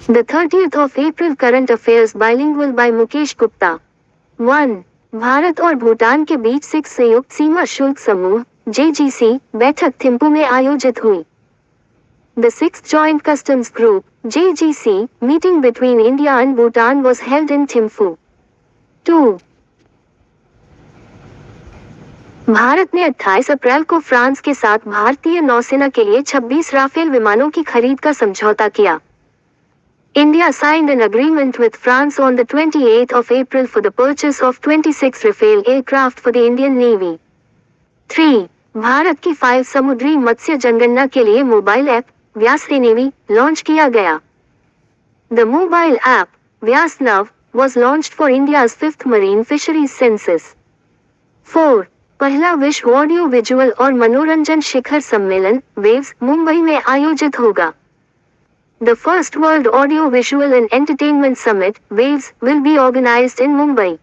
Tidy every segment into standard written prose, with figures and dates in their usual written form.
The 30th of April Current Affairs Bilingual by Mukesh Gupta. 1. Bharat और भूटान के बीच 6 संयुक्त सीमा शुल्क समूह (JGC) बैठक थिम्पू में आयोजित हुई. The 6th Joint Customs Group (JGC) meeting between India and Bhutan was held in Thimphu. 2. Bharat ने 28 अप्रैल को फ्रांस के साथ भारतीय नौसेना के लिए 26 राफेल विमानों की खरीद का समझौता किया. India signed an agreement with France on the 28th of April for the purchase of 26 Rafale aircraft for the Indian Navy. 3. Bharat की 5 समुद्री मत्स्य जनगणना के लिए मोबाइल ऐप व्यास नेवी लॉन्च किया गया. The mobile app Vyas Nav was launched for India's 5th marine fisheries census. 4. पहला विश्व audio visual और मनोरंजन शिखर सम्मेलन वेव्स मुंबई में आयोजित होगा. The first World Audio Visual and Entertainment Summit, WAVES, will be organized in Mumbai.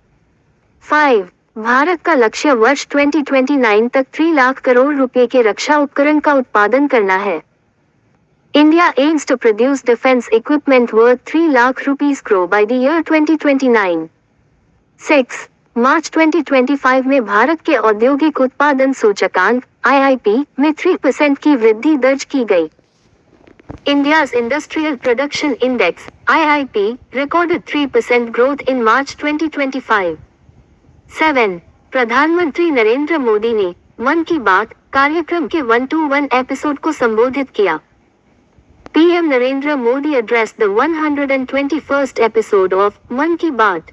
5. Bharat का लक्ष्य वर्ष 2029 तक 3 लाख करोड़ रुपए के रक्षा उपकरण का उत्पादन करना है. India aims to produce defense equipment worth 3 lakh rupees crore by the year 2029. 6. मार्च 2025 में भारत के औद्योगिक उत्पादन सूचकांक (IIP) में 3% की वृद्धि दर्ज की गई. India's Industrial Production Index (IIP) recorded 3% growth in March 2025. 7. प्रधानमंत्री नरेंद्र मोदी ने मन की बात कार्यक्रम के 1-to-1 एपिसोड को संबोधित किया. PM Narendra Modi addressed the 121st episode of मन की बात.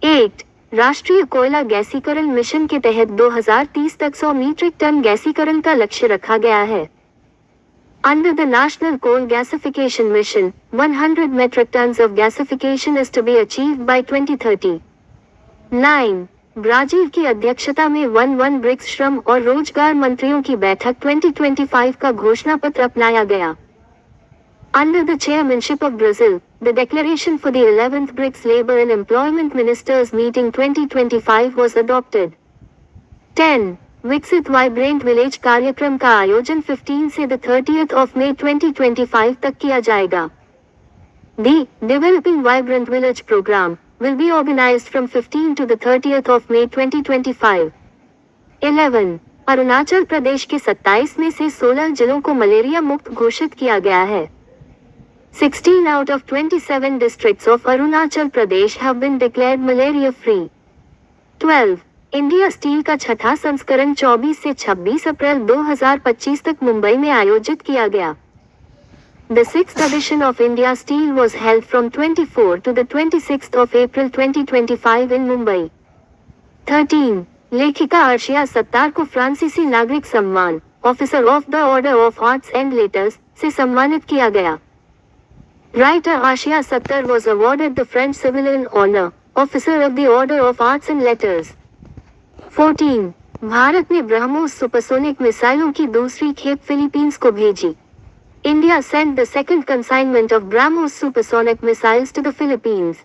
8. राष्ट्रीय कोयला गैसीकरण मिशन के तहत 2030 तक 100 मीट्रिक टन गैसीकरण का लक्ष्य रखा गया है. Under the National Coal Gasification Mission, 100 metric tons of gasification is to be achieved by 2030. 9. Brazil की अध्यक्षता में 1 ब्रिक्स श्रम और रोजगार मंत्रियों की बैठक 2025 का घोषणा पत्र अपनाया गया. Under the chairmanship of Brazil, the declaration for the 11th BRICS Labour and Employment Ministers Meeting 2025 was adopted. 10. विकसित वाइब्रेंट विलेज कार्यक्रम का आयोजन 15 से 30 मई 2025 तक किया जाएगा. The Developing Vibrant Village Program will be organized from 15 to 30 May 2025. 11. Arunachal Pradesh के 27 में से 16 जिलों को मलेरिया मुक्त घोषित किया गया है. 16 out of 27 districts of Arunachal Pradesh have been declared malaria free. 12. India steel का छठा संस्करण 24 से 26 अप्रैल 2025 तक मुंबई में आयोजित किया गया. The 6th edition of India Steel was held from 24 to 26 April 2025 in Mumbai. 13. लेखिका अर्शिया सत्तार को फ्रांसीसी नागरिक सम्मान officer of the order of arts and letters से सम्मानित किया गया. Writer Ashia Sattar was awarded the French Civilian Honor, Officer of the Order of Arts and Letters. 14. Bharat ने ब्रह्मोस सुपरसोनिक मिसाइलों की दूसरी खेप फिलीपींस को भेजी. India sent the second consignment of BrahMos supersonic missiles to the Philippines.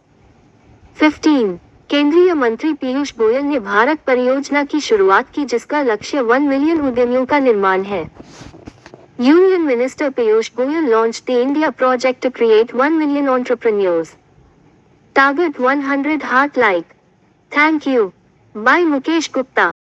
15. केंद्रीय मंत्री पीयूष गोयल ने भारत परियोजना की शुरुआत की जिसका लक्ष्य 1 मिलियन उद्यमियों का निर्माण है. Union Minister Piyush Goyal launched the India project to create 1 million entrepreneurs. Target 100 heart like. Thank you. By Mukesh Gupta.